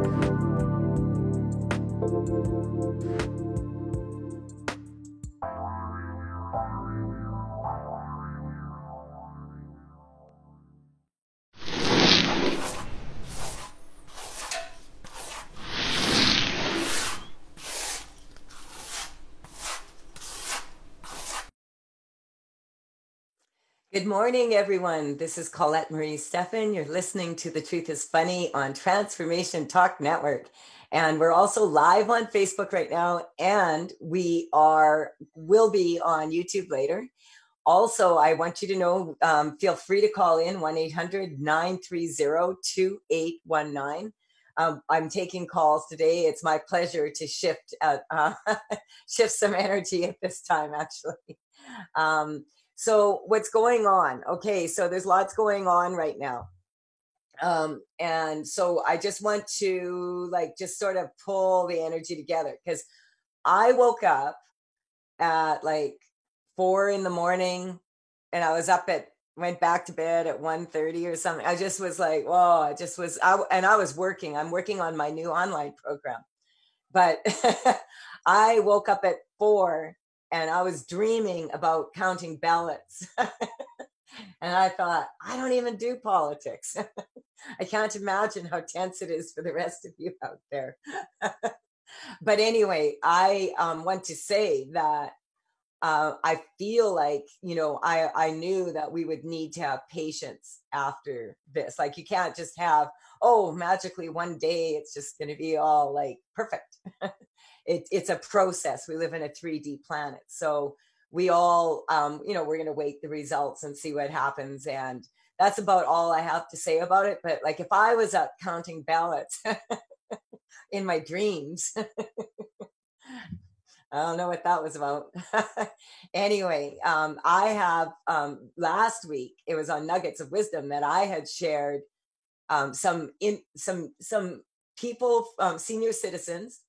Good morning, everyone. This is Colette Marie Stephan. You're listening to The Truth is Funny on Transformation Talk Network. And we're also live on Facebook right now, and will be on YouTube later. Also, I want you to know, feel free to call in 1-800-930-2819. I'm taking calls today. It's my pleasure to shift some energy at this time, actually. So what's going on? Okay, so there's lots going on right now. And so I just want to just sort of pull the energy together, because I woke up at 4 a.m. and I was went back to bed at 1:30 or something. I just was like, whoa, I was working. I'm working on my new online program. But I woke up at 4 and I was dreaming about counting ballots. And I thought, I don't even do politics. I can't imagine how tense it is for the rest of you out there. But anyway, I want to say that I feel like, I knew that we would need to have patience after this. Like, you can't just have, magically one day it's just going to be all perfect. It's a process. We live in a 3D planet. So we all, we're going to wait the results and see what happens. And that's about all I have to say about it. But if I was up counting ballots in my dreams, I don't know what that was about. Anyway, I have last week, it was on Nuggets of Wisdom that I had shared some people, senior citizens,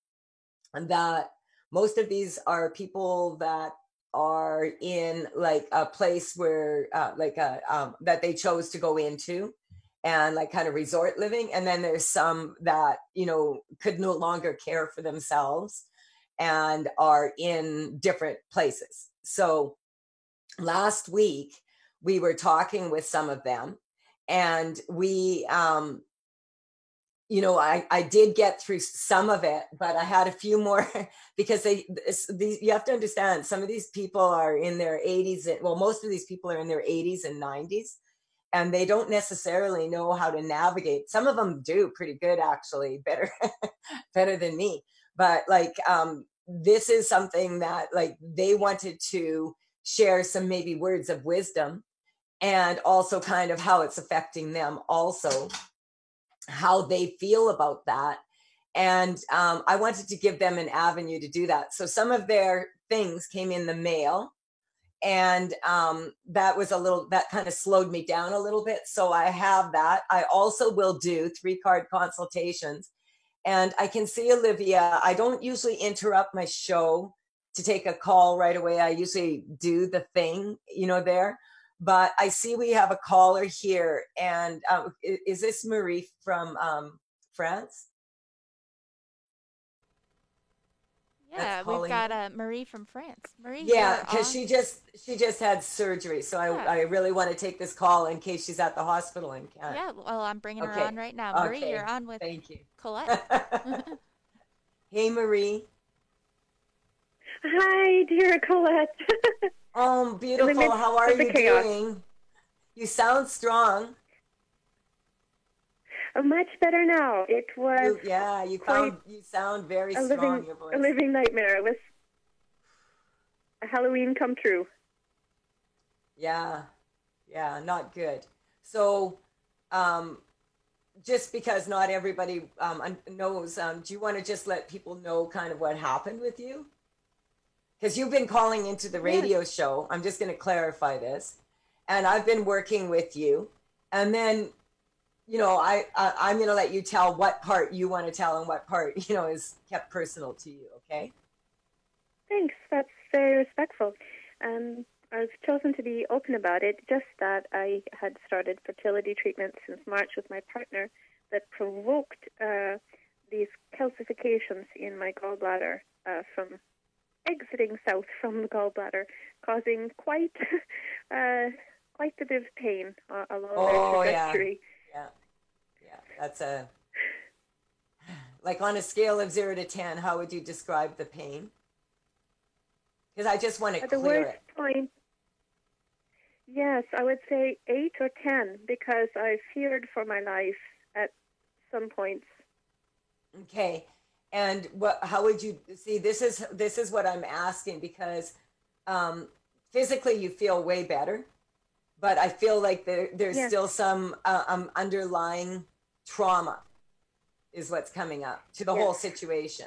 and that most of these are people that are in a place where that they chose to go into, and kind of resort living. And then there's some that could no longer care for themselves and are in different places. So last week we were talking with some of them, and we I did get through some of it, but I had a few more because you have to understand, some of these people are in their 80s. Most of these people are in their 80s and 90s, and they don't necessarily know how to navigate. Some of them do pretty good, actually, better than me. But this is something that they wanted to share some maybe words of wisdom, and also kind of how it's affecting them, also how they feel about that. And I wanted to give them an avenue to do that. So some of their things came in the mail, and that kind of slowed me down a little bit. So I have that. I also will do 3-card consultations. And I can see Olivia. I don't usually interrupt my show to take a call right away. I usually do the thing, there. But I see we have a caller here. And is this Marie from France? Yeah, we've got Marie from France. Marie, Yeah, you're because on. she just had surgery. So Yeah. I really want to take this call in case she's at the hospital and can't. Yeah, well, I'm bringing her on Okay. right now. Marie, you're Okay. on with Thank you. Colette. Hey, Marie. Hi, dear Colette. Oh, beautiful. How are you chaos. doing? You sound strong. Much better now. It was you sound very strong, your voice. a living nightmare. It was a Halloween come true. Yeah, not good. So, just because not everybody knows, do you want to just let people know kind of what happened with you? Because you've been calling into the radio show. I'm just going to clarify this. And I've been working with you. And then, I'm going to let you tell what part you want to tell and what part, is kept personal to you, okay? Thanks. That's very respectful. I was chosen to be open about it, just that I had started fertility treatment since March with my partner that provoked these calcifications in my gallbladder from exiting south from the gallbladder, causing quite quite a bit of pain along the trajectory. Yeah. That's like on a scale of 0 to 10, how would you describe the pain? Because I just want to clear the worst it. Point, yes, I would say 8 or 10 because I feared for my life at some points. Okay, and how would you see? This is what I'm asking because physically you feel way better, but I feel like there's still some underlying trauma is what's coming up to the whole situation.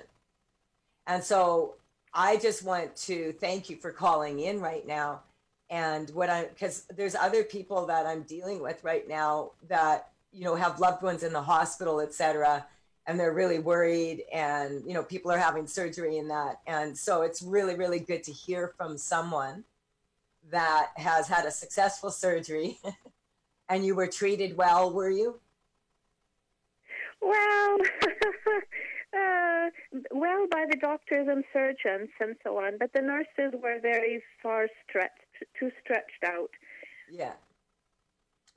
And so I just want to thank you for calling in right now. And because there's other people that I'm dealing with right now that, have loved ones in the hospital, et cetera, and they're really worried and, people are having surgery and that. And so it's really, really good to hear from someone that has had a successful surgery and you were treated well, were you? Well, well, by the doctors and surgeons and so on, but the nurses were very too stretched out. Yeah,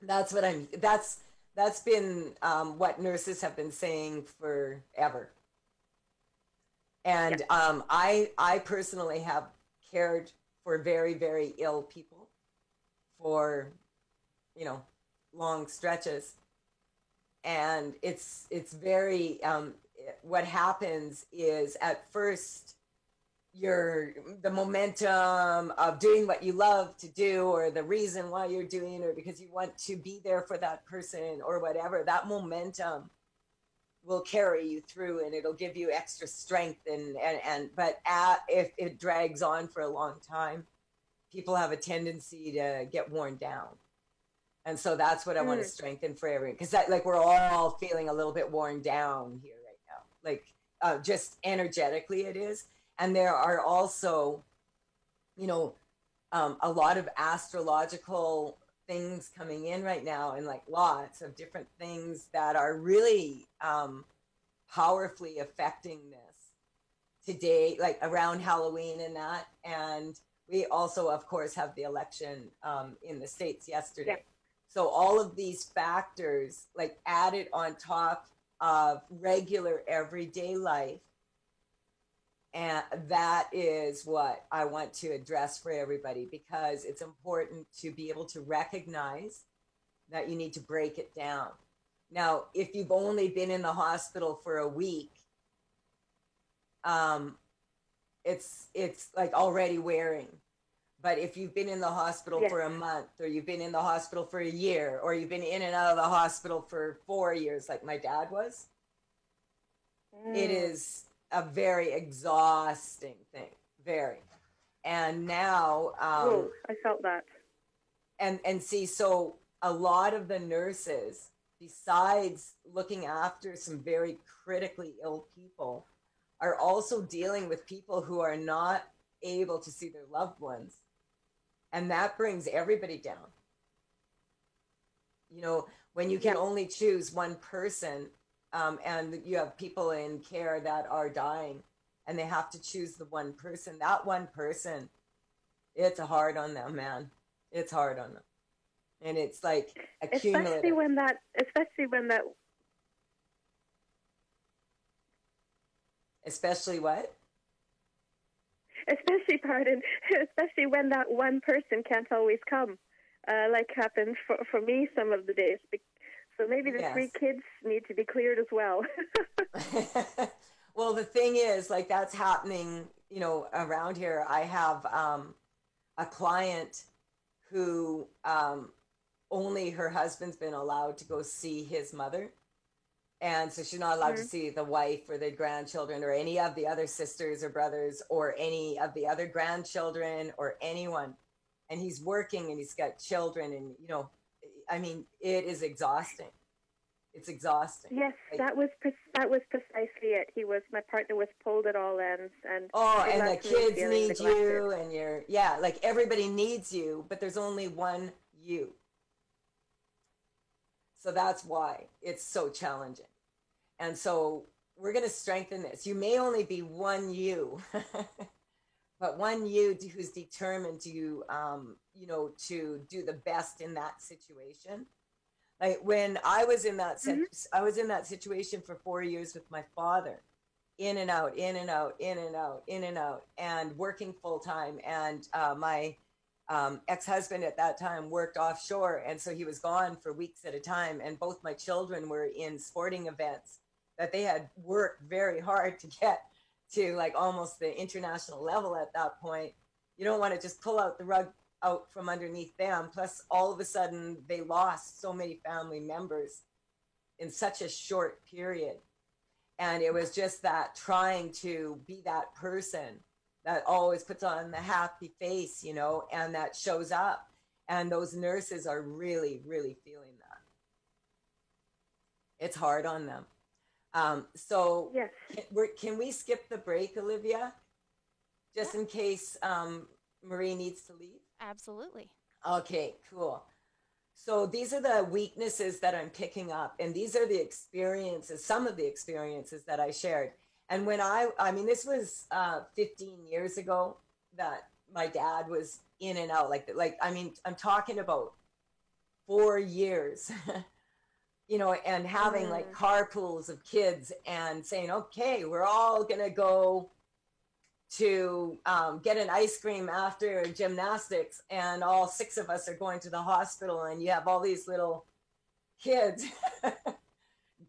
that's been what nurses have been saying forever. And I personally have cared for very, very ill people for, long stretches. And it's very, what happens is at first the momentum of doing what you love to do or the reason why you're doing or because you want to be there for that person or whatever, that momentum will carry you through and it'll give you extra strength but if it drags on for a long time, people have a tendency to get worn down. And so that's what I want to strengthen for everyone. Because we're all feeling a little bit worn down here right now. Just energetically it is. And there are also, a lot of astrological things coming in right now and lots of different things that are really powerfully affecting this today, around Halloween and that. And we also, of course, have the election in the States yesterday. Yeah. So all of these factors, added on top of regular everyday life, and that is what I want to address for everybody because it's important to be able to recognize that you need to break it down. Now, if you've only been in the hospital for a week, it's already wearing. But if you've been in the hospital for a month, or you've been in the hospital for a year, or you've been in and out of the hospital for 4 years, like my dad was, it is a very exhausting thing. Very. And now... I felt that. And see, so a lot of the nurses, besides looking after some very critically ill people, are also dealing with people who are not able to see their loved ones. And that brings everybody down. When you can only choose one person, and you have people in care that are dying, and they have to choose the one person, that one person, it's hard on them, man. It's hard on them. And it's accumulative. Especially when that Especially what? Especially when that one person can't always come, happened for me some of the days. So maybe the 3 kids need to be cleared as well. Well, the thing is, that's happening, around here. I have a client who only her husband's been allowed to go see his mother. And so she's not allowed to see the wife or the grandchildren or any of the other sisters or brothers or any of the other grandchildren or anyone. And he's working and he's got children and, it is exhausting. It's exhausting. Yes, that was precisely it. My partner was pulled at all ends. And the kids need you and everybody needs you, but there's only one you. So that's why it's so challenging. And so we're going to strengthen this. You may only be one you, but one you who's determined to, you know, to do the best in that situation. Like when I was in that I was in that situation for 4 years with my father, in and out, in and out, in and out, in and out, and working full time. And my ex-husband at that time worked offshore, and so he was gone for weeks at a time. And both my children were in sporting events that they had worked very hard to get to, like almost the international level at that point. You don't want to just pull out the rug out from underneath them. Plus, all of a sudden, they lost so many family members in such a short period. And it was just that trying to be that person that always puts on the happy face, you know, and that shows up. And those nurses are really, really feeling that. It's hard on them. So yes. Can we skip the break, Olivia? Just in case Marie needs to leave? Absolutely. Okay, cool. So these are the weaknesses that I'm picking up, and these are the experiences, some of the experiences that I shared. And when I mean, this was 15 years ago that my dad was in and out like, I mean, I'm talking about 4 years, you know, and having like carpools of kids and saying, okay, we're all going to go to get an ice cream after gymnastics, and all 6 of us are going to the hospital, and you have all these little kids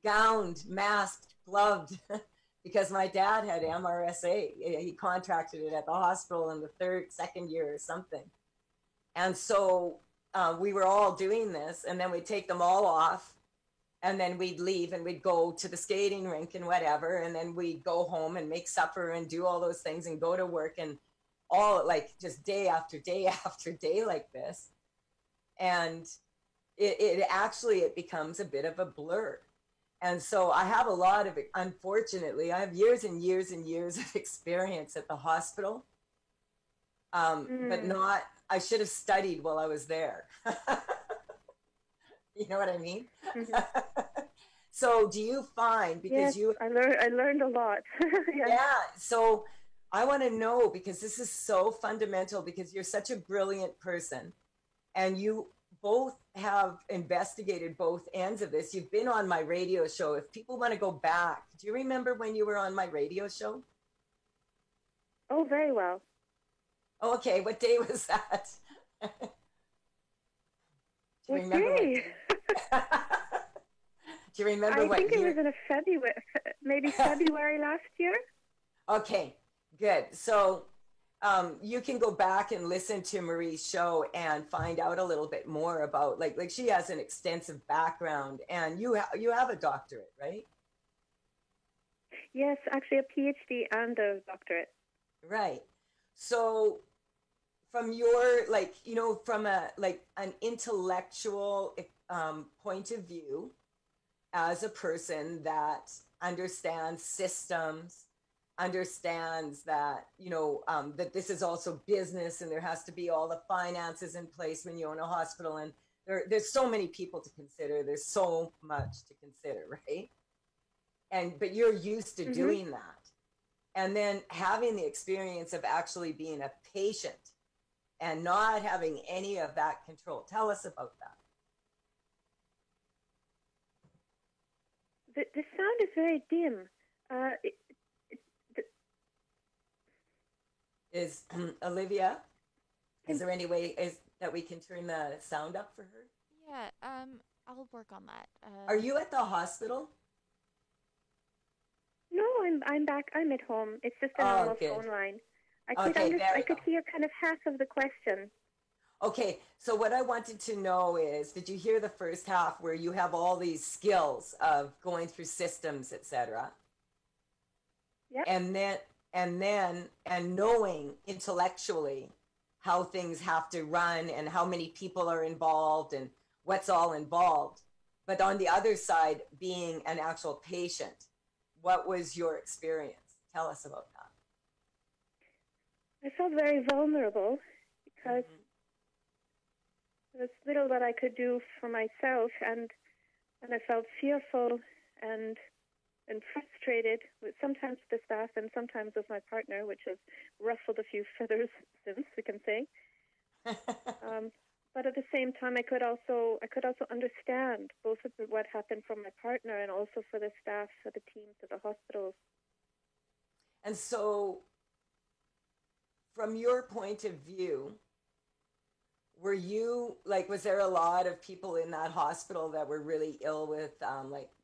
gowned, masked, gloved, because my dad had MRSA. He contracted it at the hospital in the second year or something. And so we were all doing this, and then we'd take them all off, and then we'd leave and we'd go to the skating rink and whatever. And then we'd go home and make supper and do all those things and go to work, and all like just day after day after day like this. And it becomes a bit of a blur. And so I have a lot of, unfortunately, I have years and years and years of experience at the hospital. But not, I should have studied while I was there. You know what I mean? So do you find, because yes, I learned a lot. Yeah. So I want to know, because this is so fundamental, because you're such a brilliant person, and you both have investigated both ends of this. You've been on my radio show. If people want to go back, do you remember when you were on my radio show? Oh, very well. Okay. What day was that? Do you remember day? Do you remember what year? I think it was in maybe February last year. Okay, good. So you can go back and listen to Marie's show and find out a little bit more about, like she has an extensive background, and you have a doctorate, right? Yes, actually a PhD and a doctorate. Right. So from your, like, you know, from an intellectual point of view, as a person that understands systems, understands that, you know, that this is also business, and there has to be all the finances in place when you own a hospital, and there's so many people to consider. There's so much to consider, right? But you're used to doing that. And then having the experience of actually being a patient and not having any of that control. Tell us about that. The sound is very dim. Is Olivia, is there any way that we can turn the sound up for her? Yeah, I'll work on that. Are you at the hospital? No, I'm back. I'm at home. It's just a normal phone line. I could hear kind of half of the question. Okay, so what I wanted to know is, did you hear the first half where you have all these skills of going through systems, etc.? Yeah. And knowing intellectually how things have to run and how many people are involved and what's all involved. But on the other side, being an actual patient, what was your experience? Tell us about that. I felt very vulnerable because there's little that I could do for myself, and I felt fearful and and frustrated with sometimes the staff and sometimes with my partner, which has ruffled a few feathers since, we can say. But at the same time, I could also understand both of what happened for my partner and also for the staff, for the teams at the hospitals. And so, from your point of view, were you like? Was there a lot of people in that hospital that were really ill with,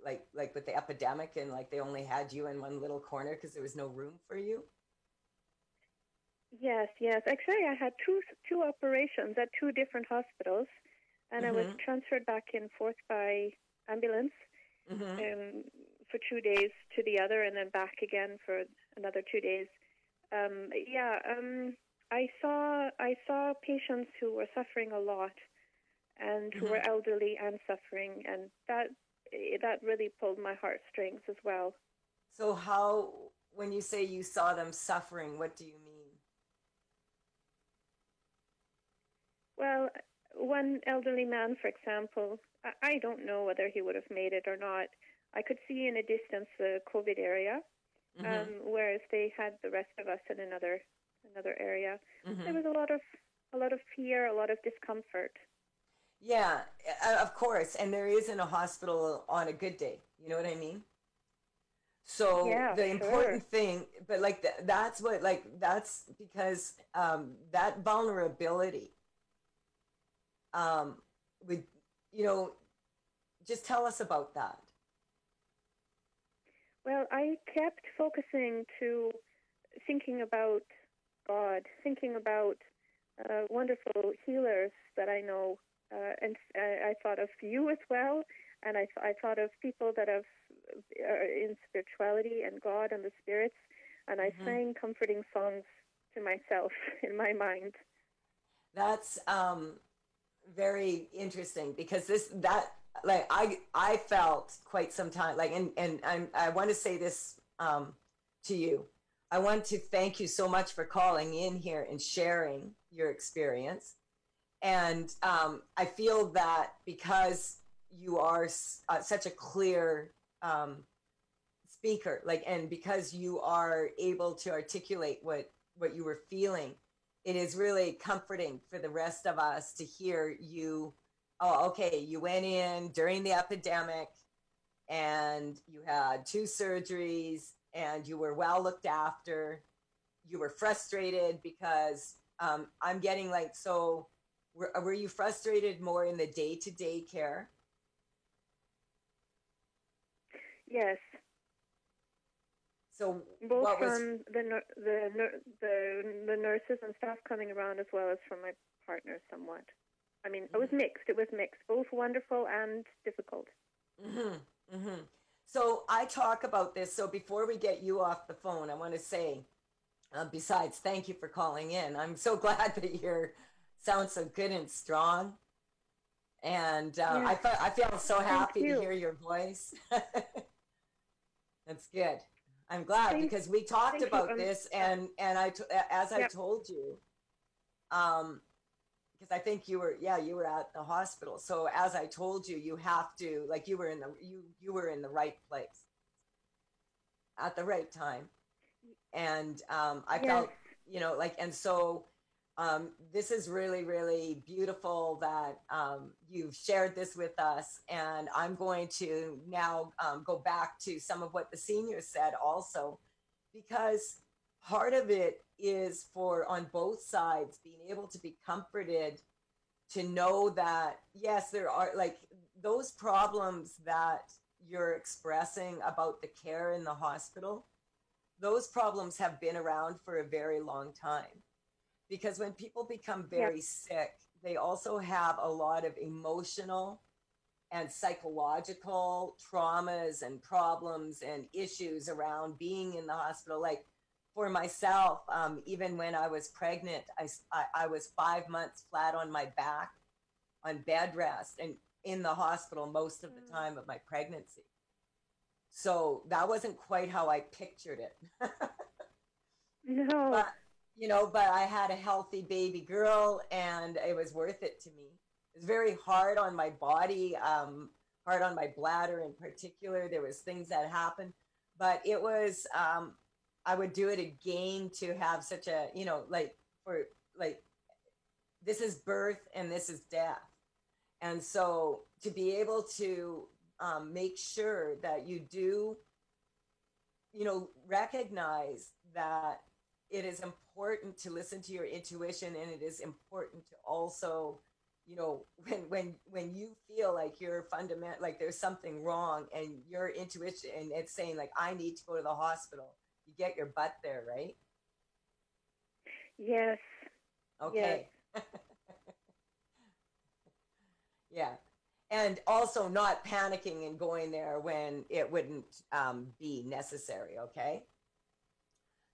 like with the epidemic, and like they only had you in one little corner because there was no room for you? Yes. Actually, I had two operations at two different hospitals, and I was transferred back and forth by ambulance for 2 days to the other, and then back again for another 2 days. I saw patients who were suffering a lot, and who were elderly and suffering, and that really pulled my heartstrings as well. So, how, when you say you saw them suffering, what do you mean? Well, one elderly man, for example, I don't know whether he would have made it or not. I could see in a distance the COVID area, whereas they had the rest of us in another area. There was a lot of fear, a lot of discomfort. Yeah, of course, and there is in a hospital on a good day. You know what I mean? So the important thing, but like that's because that vulnerability. Would, just tell us about that. Well, I kept focusing to thinking about God, thinking about wonderful healers that I know, and I thought of you as well, and I thought of people that are in spirituality and God and the spirits, and I sang comforting songs to myself in my mind. That's very interesting, because I felt quite some time and I want to say this to you. I want to thank you so much for calling in here and sharing your experience. And I feel that because you are such a clear speaker, and because you are able to articulate what you were feeling, it is really comforting for the rest of us to hear you. Oh, okay, you went in during the epidemic and you had 2 surgeries and you were well looked after. You were frustrated because I'm getting so were you frustrated more in the day-to-day care? Yes. So both what was from the nurses and staff coming around, as well as from my partner somewhat. I mean, it was mixed. Both wonderful and difficult. So I talk about this. So before we get you off the phone, I want to say, besides, thank you for calling in. I'm so glad that you sound so good and strong. And I feel so happy to hear your voice. That's good. I'm glad, because we talked about this, and I told you, because I think you were at the hospital. So as I told you, you have to, you were in the right place at the right time, and I felt, and so this is really, really beautiful that you've shared this with us. And I'm going to now go back to some of what the seniors said also, because part of it is for, on both sides, being able to be comforted to know that, yes, there are those problems that you're expressing about the care in the hospital. Those problems have been around for a very long time. Because when people become very sick, they also have a lot of emotional and psychological traumas and problems and issues around being in the hospital. Like for myself, even when I was pregnant, I was 5 months flat on my back on bed rest and in the hospital most of the time of my pregnancy. So that wasn't quite how I pictured it. No. But I had a healthy baby girl, and it was worth it to me. It was very hard on my body, hard on my bladder in particular. There was things that happened. but it was, I would do it again to have such a, like for like, this is birth and this is death. And so to be able to make sure that you do, recognize that it is important to listen to your intuition, and it is important to also, when you feel like you're fundamental, like there's something wrong, and your intuition and it's saying like, I need to go to the hospital, you get your butt there, right? Yes. Okay. Yes. Yeah. And also not panicking and going there when it wouldn't be necessary, okay?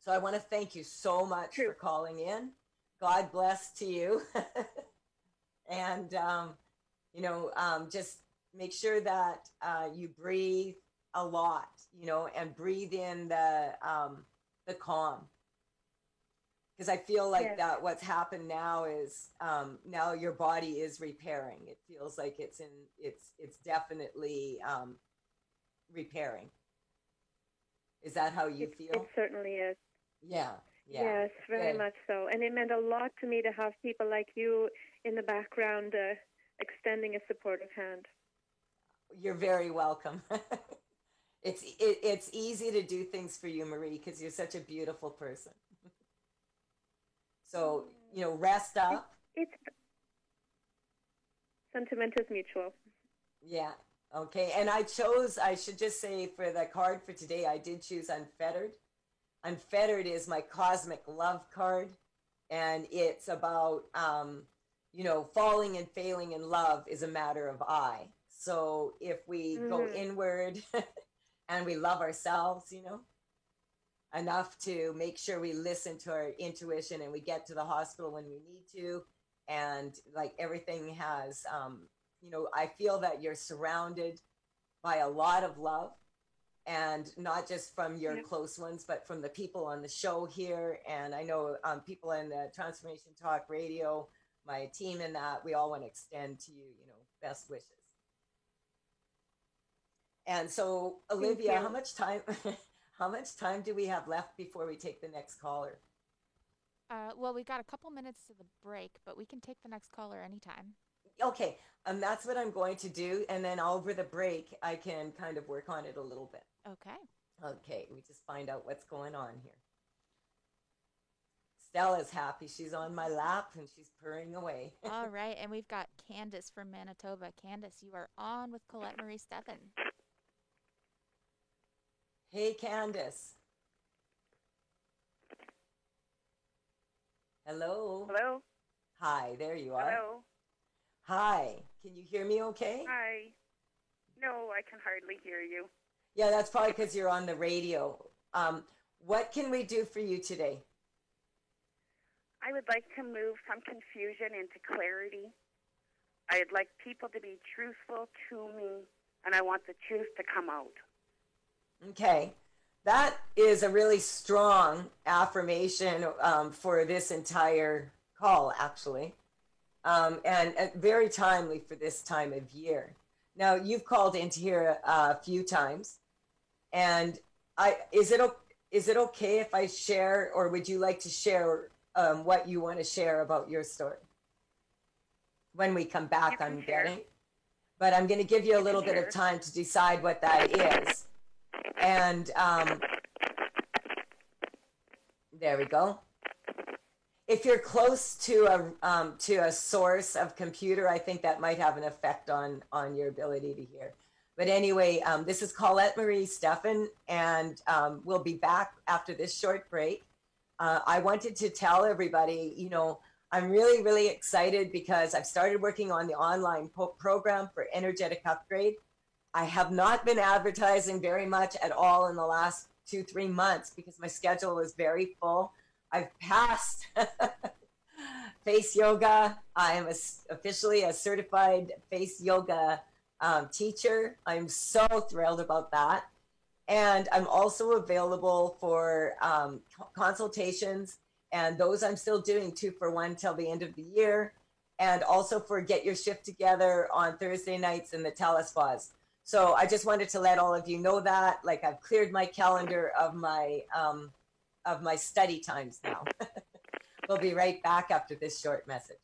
So I want to thank you so much for calling in. God bless to you. And, just make sure that you breathe a lot, and breathe in the calm. Because I feel like that what's happened now is now your body is repairing. It feels like it's definitely repairing. Is that how you feel? It certainly is. Yeah. Yes, very much so. And it meant a lot to me to have people like you in the background extending a supportive hand. You're very welcome. It's easy to do things for you, Marie, because you're such a beautiful person. So, rest up. Sentiment is mutual. Yeah. Okay. And I should just say, for the card for today, I did choose Unfettered. Unfettered is my cosmic love card. And it's about, falling and failing in love is a matter of I. So if we go inward and we love ourselves, enough to make sure we listen to our intuition and we get to the hospital when we need to, and like everything has I feel that you're surrounded by a lot of love, and not just from your close ones, but from the people on the show here, and I know people in the Transformation Talk Radio, my team, in that we all want to extend to you best wishes. And so, Olivia, how much time do we have left before we take the next caller? Well, we got a couple minutes to the break, but we can take the next caller anytime. Okay, that's what I'm going to do. And then over the break, I can kind of work on it a little bit. Okay, we just find out what's going on here. Stella's happy. She's on my lap and she's purring away. All right, and we've got Candace from Manitoba. Candace, you are on with Colette Marie Stephan. Hey, Candace. Hello. Hello. Hi, there you are. Hello. Hi, can you hear me okay? Hi. No, I can hardly hear you. Yeah, that's probably because you're on the radio. What can we do for you today? I would like to move from confusion into clarity. I'd like people to be truthful to me, and I want the truth to come out. Okay. That is a really strong affirmation for this entire call, actually. And very timely for this time of year. Now, you've called into here a few times, and is it okay if I share, or would you like to share what you want to share about your story? When we come back, I'm getting. But I'm going to give you a little bit of time to decide what that is. And there we go. If you're close to a source of computer, I think that might have an effect on your ability to hear. But anyway, this is Colette Marie Stephan, and we'll be back after this short break. I wanted to tell everybody, I'm really, really excited because I've started working on the online program for Energetic Upgrade. I have not been advertising very much at all in the last 2-3 months because my schedule is very full. I've passed face yoga. I am officially a certified face yoga teacher. I'm so thrilled about that. And I'm also available for consultations, and those I'm still doing 2-for-1 till the end of the year, and also for Get Your Shift Together on Thursday nights in the telespas. So I just wanted to let all of you know that, like, I've cleared my calendar of my study times now. We'll be right back after this short message.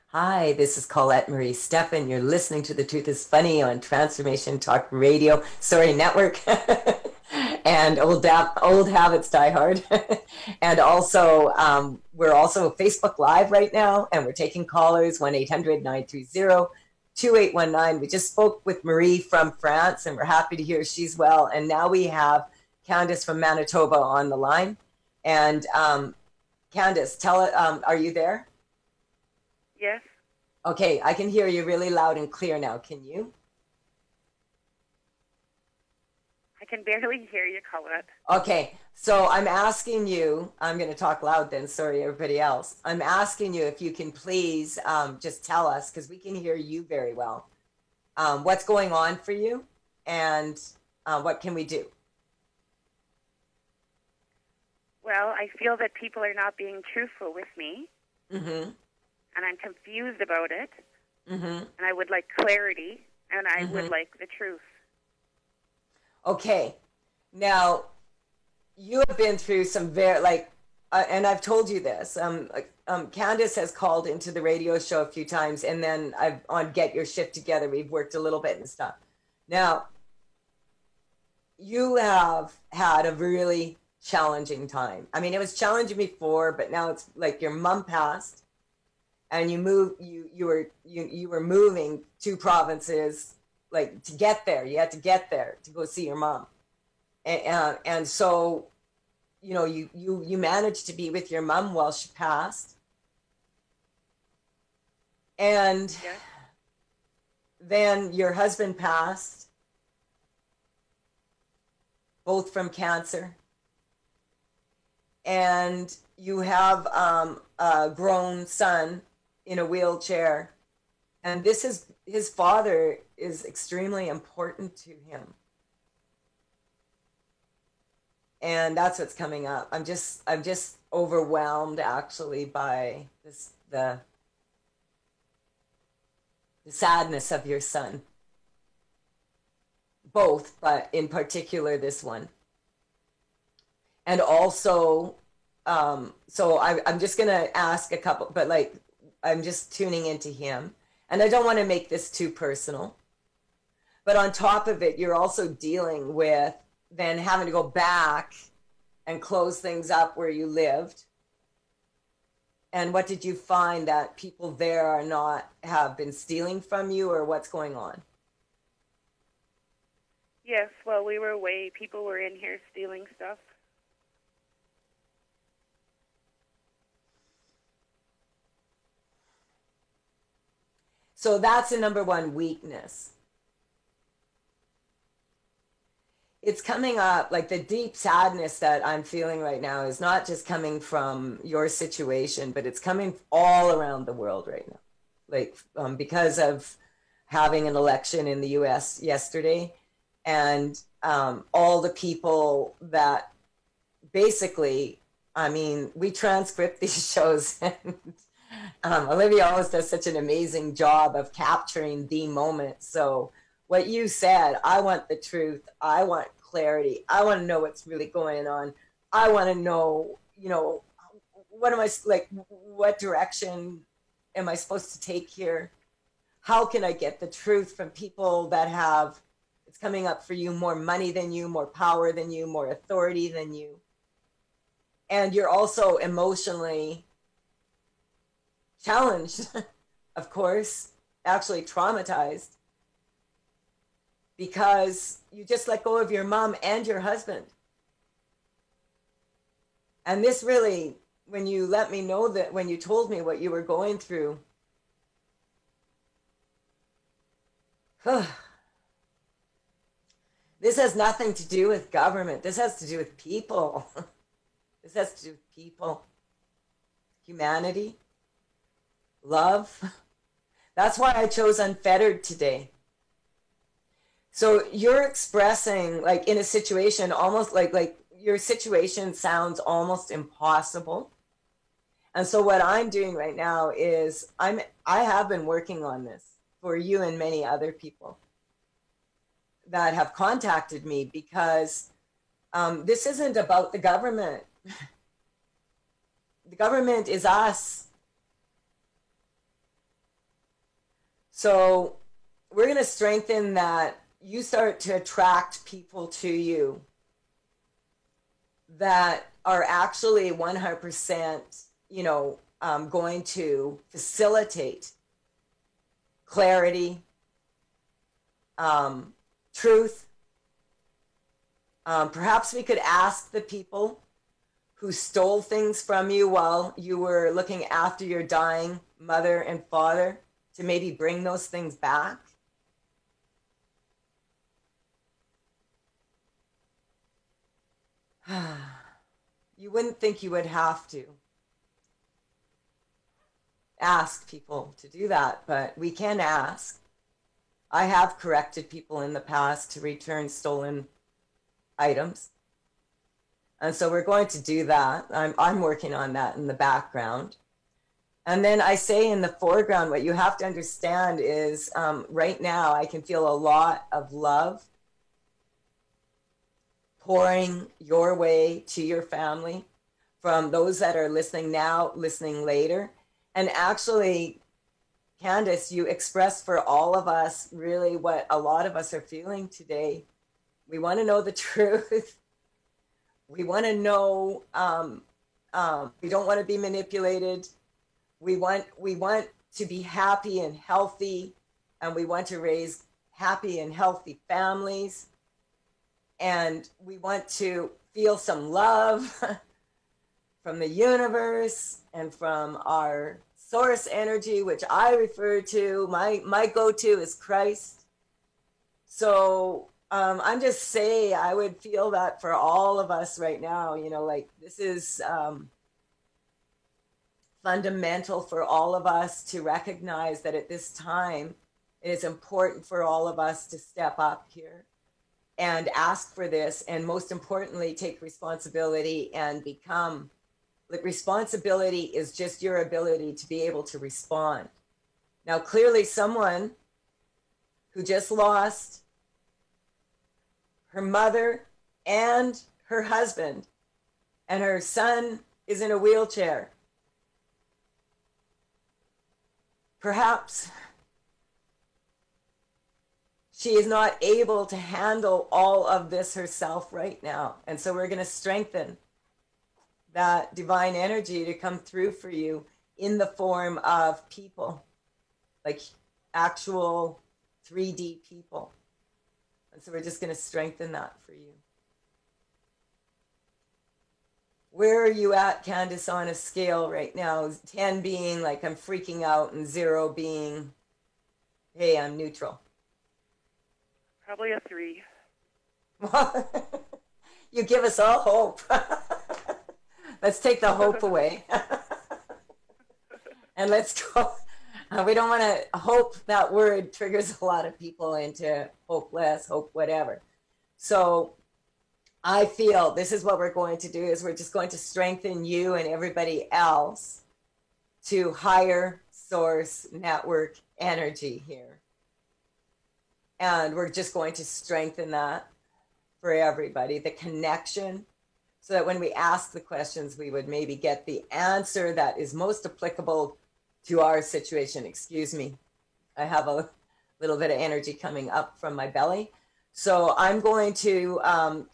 Hi, this is Colette Marie Steffen. You're listening to The Truth is Funny on Transformation Talk Radio, Network, and Old Habits Die Hard. And also, we're also Facebook Live right now, and we're taking callers, 1-800-930-2819. We just spoke with Marie from France, and we're happy to hear she's well. And now we have Candace from Manitoba on the line. And Candace, are you there? Yes. Okay, I can hear you really loud and clear now. Can you? I can barely hear you, Colette. Okay, so I'm asking you, I'm going to talk loud then, sorry everybody else. I'm asking you if you can please just tell us, because we can hear you very well, what's going on for you and what can we do? Well, I feel that people are not being truthful with me. Mm-hmm. And I'm confused about it. Mm-hmm. And I would like clarity, and I would like the truth. Okay. Now, you have been through some and I've told you this. Candace has called into the radio show a few times, and then on Get Your Shift Together, we've worked a little bit and stuff. Now, you have had a really challenging time. I mean, it was challenging before, but now it's like your mom passed. And you were moving 2 provinces, like, to get there. You had to get there to go see your mom, and so, you managed to be with your mom while she passed, and then your husband passed, both from cancer, and you have a grown son in a wheelchair, and his father is extremely important to him, and that's what's coming up. I'm just overwhelmed actually by the sadness of your son, both, but in particular this one. And also, so I'm just gonna ask a couple, but like, I'm just tuning into him, and I don't want to make this too personal, but on top of it, you're also dealing with then having to go back and close things up where you lived. And what did you find that people there have been stealing from you, or what's going on? Yes, well, we were away. People were in here stealing stuff. So that's the number one weakness. It's coming up, like the deep sadness that I'm feeling right now is not just coming from your situation, but it's coming all around the world right now. Like, because of having an election in the US yesterday, and all the people that basically, I mean, we transcript these shows, and Olivia always does such an amazing job of capturing the moment. So what you said, I want the truth, I want clarity, I want to know what's really going on, I want to know, what am I, like, what direction am I supposed to take here? How can I get the truth from people that have, it's coming up for you, more money than you, more power than you, more authority than you? And you're also emotionally challenged, of course, actually traumatized, because you just let go of your mom and your husband. And this really, when you let me know that, when you told me what you were going through, this has nothing to do with government. This has to do with people. This has to do with people, humanity, love. That's why I chose Unfettered today. So you're expressing, like, in a situation almost like your situation sounds almost impossible. And so what I'm doing right now is I have been working on this for you and many other people that have contacted me, because this isn't about the government. The government is us. So we're going to strengthen that. You start to attract people to you that are actually 100%, going to facilitate clarity, truth. Perhaps we could ask the people who stole things from you while you were looking after your dying mother and father to maybe bring those things back. You wouldn't think you would have to ask people to do that, but we can ask. I have corrected people in the past to return stolen items. And so we're going to do that. I'm working on that in the background. And then I say in the foreground, what you have to understand is right now I can feel a lot of love pouring your way to your family from those that are listening now, listening later. And actually, Candace, you expressed for all of us really what a lot of us are feeling today. We want to know the truth. We want to know, we don't want to be manipulated. We want to be happy and healthy, and we want to raise happy and healthy families. And we want to feel some love from the universe and from our source energy, which I refer to. My go-to is Christ. So I'm just saying, I would feel that for all of us right now, this is fundamental for all of us to recognize that at this time, it is important for all of us to step up here and ask for this, and most importantly, take responsibility and become. Responsibility is just your ability to be able to respond. Now, clearly someone who just lost her mother and her husband, and her son is in a wheelchair. Perhaps she is not able to handle all of this herself right now. And so we're going to strengthen that divine energy to come through for you in the form of people, like actual 3D people. And so we're just going to strengthen that for you. Where are you at, Candace, on a scale right now? 10 being like I'm freaking out, and 0 being, hey, I'm neutral. Probably a 3. You give us all hope. Let's take the hope away. And let's go. We don't want to hope. That word triggers a lot of people into hopeless, hope, whatever. So I feel this is what we're going to do, is we're just going to strengthen you and everybody else to higher source network energy here. And we're just going to strengthen that for everybody, the connection, so that when we ask the questions, we would maybe get the answer that is most applicable to our situation. Excuse me. I have a little bit of energy coming up from my belly. So I'm going to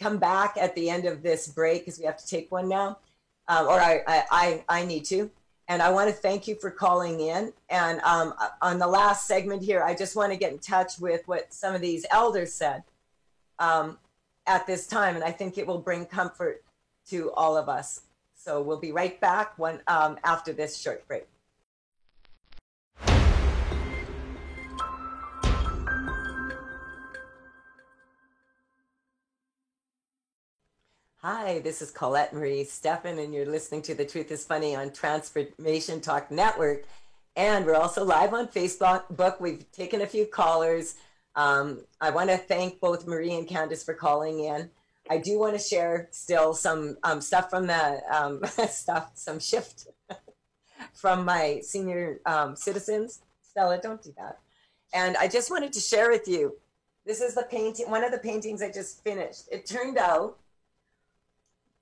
come back at the end of this break, because we have to take one now, or I need to. And I want to thank you for calling in. And on the last segment here, I just want to get in touch with what some of these elders said at this time. And I think it will bring comfort to all of us. So we'll be right back after this short break. Hi, this is Colette Marie Stephan, and you're listening to The Truth is Funny on Transformation Talk Network. And we're also live on Facebook. We've taken a few callers. I want to thank both Marie and Candace for calling in. I do want to share still some stuff from the some shift from my senior citizens. Stella, don't do that. And I just wanted to share with you. This is the painting, one of the paintings I just finished. It turned out,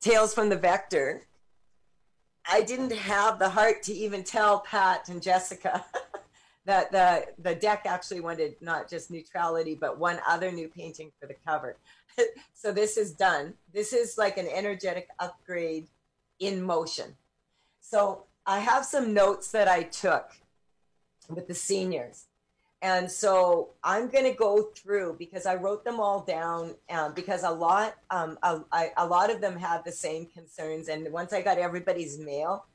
Tales from the Vector. I didn't have the heart to even tell Pat and Jessica that the deck actually wanted not just neutrality, but one other new painting for the cover. So this is done. This is like an energetic upgrade in motion. So I have some notes that I took with the seniors. And so I'm going to go through, because I wrote them all down, because a lot of them had the same concerns. And once I got everybody's mail,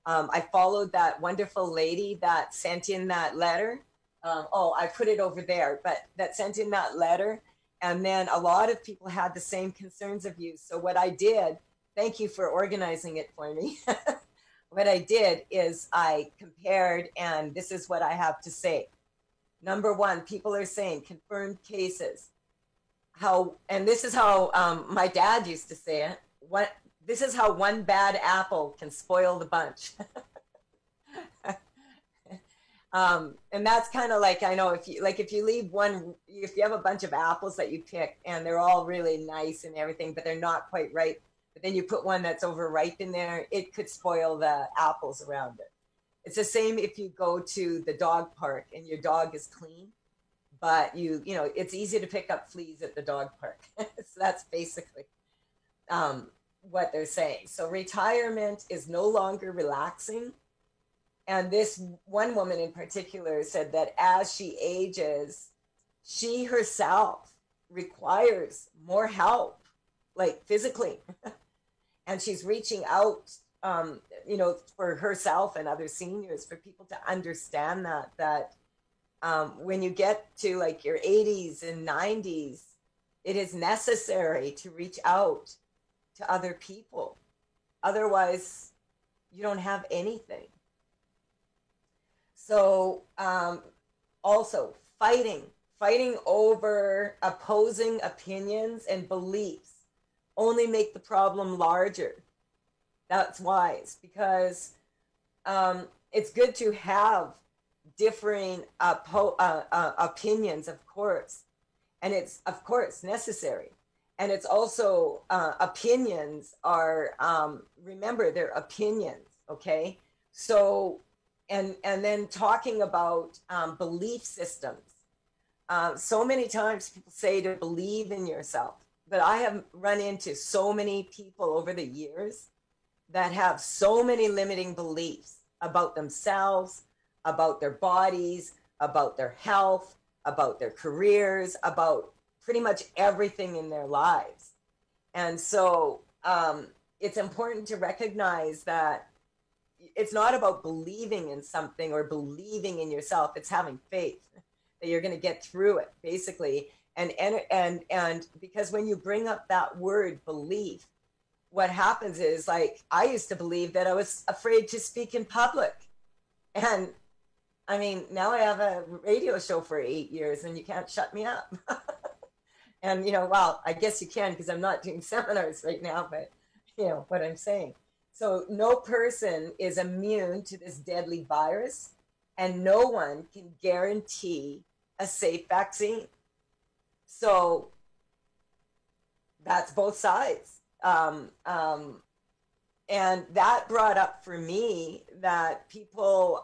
I followed that wonderful lady that sent in that letter. I put it over there, but that sent in that letter. And then a lot of people had the same concerns of you. So what I did, thank you for organizing it for me. What I did is I compared, and this is what I have to say. Number one, people are saying confirmed cases. And this is how my dad used to say it. This is how one bad apple can spoil the bunch. And that's kind of like, I know if you have a bunch of apples that you pick and they're all really nice and everything, but they're not quite ripe, but then you put one that's overripe in there, it could spoil the apples around it. It's the same if you go to the dog park and your dog is clean, but it's easy to pick up fleas at the dog park. So that's basically what they're saying. So retirement is no longer relaxing. And this one woman in particular said that as she ages, she herself requires more help, like physically. And she's reaching out, for herself and other seniors, for people to understand that when you get to like your 80s and 90s, it is necessary to reach out to other people. Otherwise, you don't have anything. So also fighting over opposing opinions and beliefs only make the problem larger. That's wise, because it's good to have differing opinions, of course, and it's of course necessary. And it's also opinions are remember, they're opinions, okay? So and then talking about belief systems. So many times people say to believe in yourself, but I have run into so many people over the years that have so many limiting beliefs about themselves, about their bodies, about their health, about their careers, about pretty much everything in their lives. And so it's important to recognize that it's not about believing in something or believing in yourself. It's having faith that you're going to get through it, basically. And because when you bring up that word belief, what happens is, like, I used to believe that I was afraid to speak in public. And I mean, now I have a radio show for 8 years and you can't shut me up. And, well, I guess you can, because I'm not doing seminars right now, but what I'm saying. So no person is immune to this deadly virus, and no one can guarantee a safe vaccine. So that's both sides. And that brought up for me that people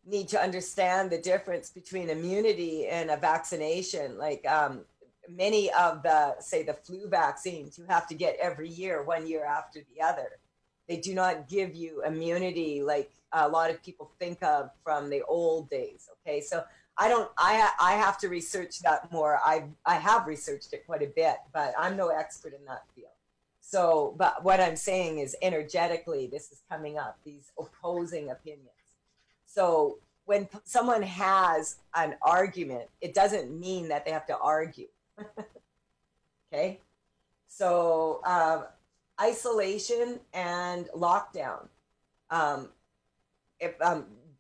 need to understand the difference between immunity and a vaccination. Like many of the flu vaccines you have to get every year, 1 year after the other. They do not give you immunity like a lot of people think of from the old days. Okay, so I have to research that more. I have researched it quite a bit, but I'm no expert in that field. So, but what I'm saying is, energetically, this is coming up, these opposing opinions. So when someone has an argument, it doesn't mean that they have to argue. Okay? So isolation and lockdown,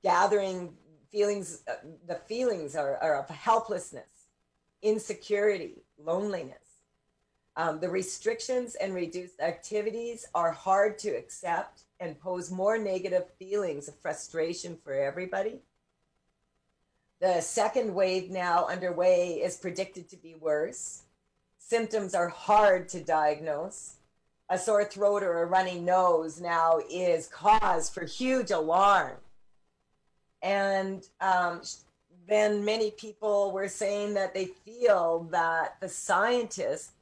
gathering feelings, the feelings are of helplessness, insecurity, loneliness. The restrictions and reduced activities are hard to accept and pose more negative feelings of frustration for everybody. The second wave now underway is predicted to be worse. Symptoms are hard to diagnose. A sore throat or a runny nose now is cause for huge alarm. And then many people were saying that they feel that the scientists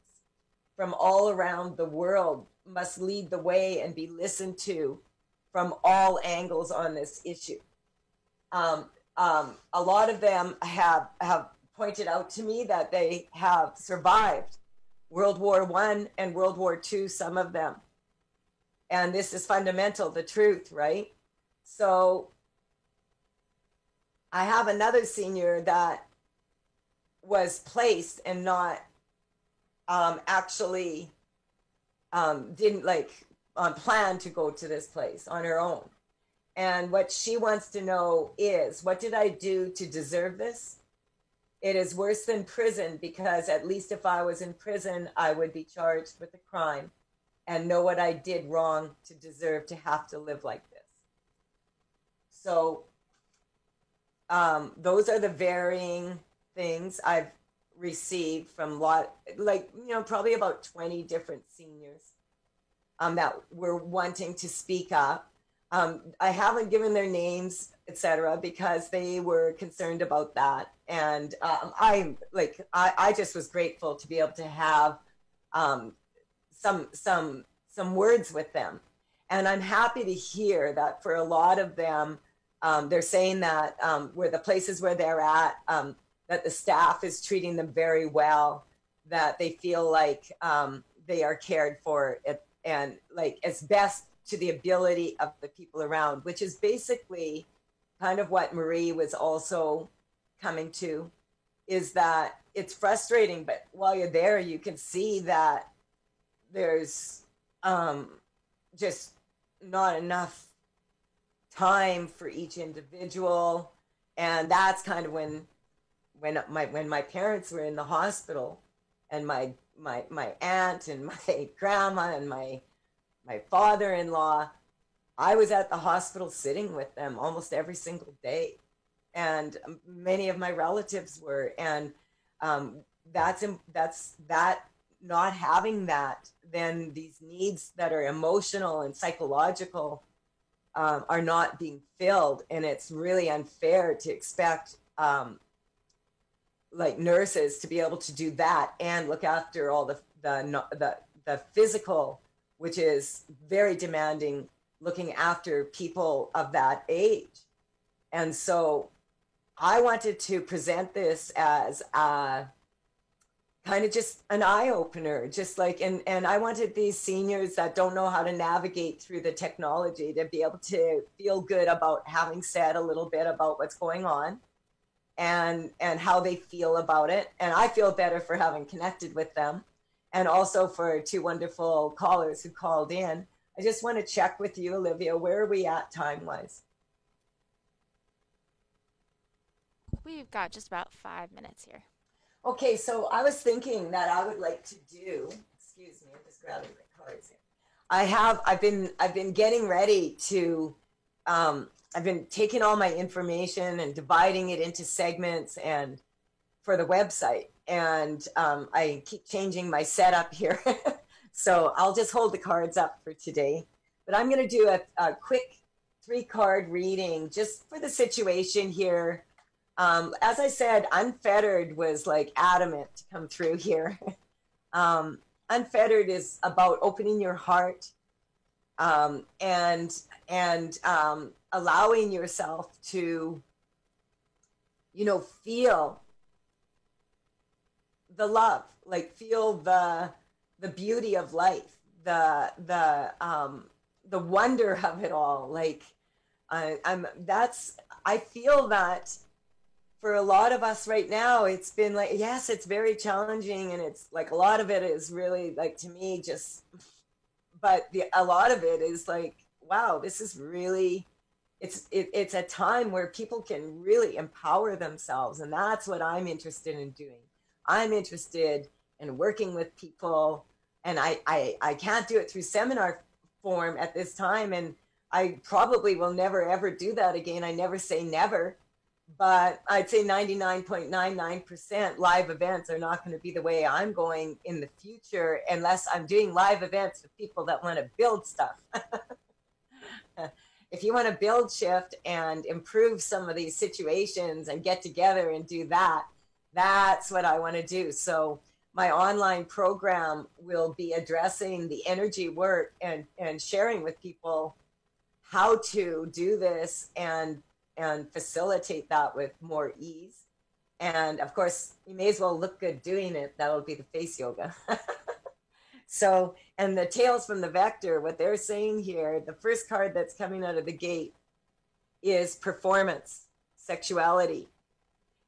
from all around the world must lead the way and be listened to from all angles on this issue. A lot of them have pointed out to me that they have survived World War I and World War II, some of them. And this is fundamental, the truth, right? So I have another senior that was placed and not actually didn't plan to go to this place on her own. And what she wants to know is, what did I do to deserve this? It is worse than prison, because at least if I was in prison, I would be charged with a crime and know what I did wrong to deserve to have to live like this. So those are the varying things I've received from probably about 20 different seniors that were wanting to speak up. I haven't given their names, etc., because they were concerned about that. And I just was grateful to be able to have some words with them. And I'm happy to hear that for a lot of them, they're saying that where the places where they're at, that the staff is treating them very well, that they feel like they are cared for, and like as best to the ability of the people around, which is basically kind of what Marie was also coming to, is that it's frustrating, but while you're there, you can see that there's just not enough time for each individual. And that's kind of when my parents were in the hospital, and my aunt and my grandma and my father-in-law, I was at the hospital sitting with them almost every single day. And many of my relatives were. And that's that, not having that, then these needs that are emotional and psychological are not being filled. And it's really unfair to expect nurses to be able to do that and look after all the physical, which is very demanding, looking after people of that age. And so I wanted to present this as kind of just an eye-opener, and I wanted these seniors that don't know how to navigate through the technology to be able to feel good about having said a little bit about what's going on and how they feel about it. And I feel better for having connected with them. And also for two wonderful callers who called in. I just want to check with you, Olivia, where are we at time-wise? We've got just about 5 minutes here. Okay, so I was thinking that I would like to do, excuse me, I'm just grabbing my cards here. I've been getting ready to, I've been taking all my information and dividing it into segments and for the website. And I keep changing my setup here. So I'll just hold the cards up for today. But I'm going to do a quick 3-card reading just for the situation here. As I said, Unfettered was adamant to come through here. Unfettered is about opening your heart and allowing yourself to, feel the love, feel the beauty of life, the wonder of it all. I feel that for a lot of us right now, it's been yes, it's very challenging, and it's a lot of it is really to me but a lot of it is wow, this is really, it's a time where people can really empower themselves, and that's what I'm interested in doing. I'm interested and working with people. And I can't do it through seminar form at this time. And I probably will never, ever do that again. I never say never, but I'd say 99.99% live events are not going to be the way I'm going in the future unless I'm doing live events with people that want to build stuff. If you want to build Shift and improve some of these situations and get together and do that, that's what I want to do. So my online program will be addressing the energy work and sharing with people how to do this and facilitate that with more ease. And of course, you may as well look good doing it. That'll be the face yoga. So, and the Tales from the Vector, what they're saying here, the first card that's coming out of the gate is performance, sexuality.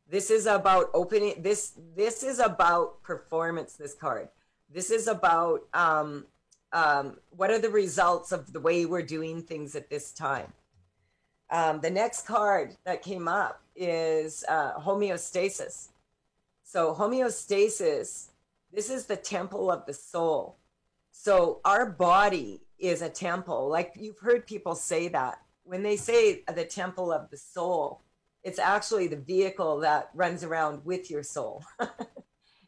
This is about opening, this is about performance, this card. This is about what are the results of the way we're doing things at this time. The next card that came up is homeostasis. So homeostasis, this is the temple of the soul. So our body is a temple. Like you've heard people say that. When they say the temple of the soul, it's actually the vehicle that runs around with your soul.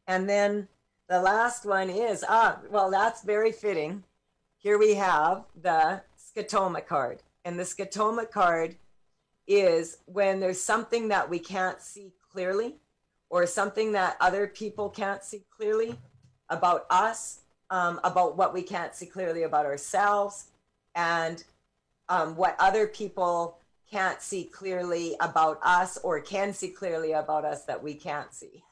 And then the last one is, well, that's very fitting. Here we have the scotoma card. And the scotoma card is when there's something that we can't see clearly, or something that other people can't see clearly about us, about what we can't see clearly about ourselves, and what other people can't see clearly about us or can see clearly about us that we can't see.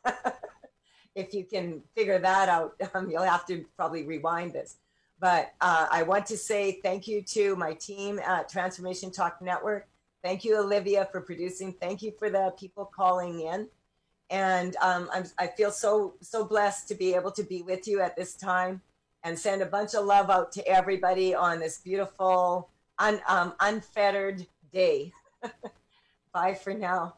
If you can figure that out, you'll have to probably rewind this. But I want to say thank you to my team at Transformation Talk Network. Thank you, Olivia, for producing. Thank you for the people calling in. And I feel so blessed to be able to be with you at this time and send a bunch of love out to everybody on this beautiful, unfettered day. Bye for now.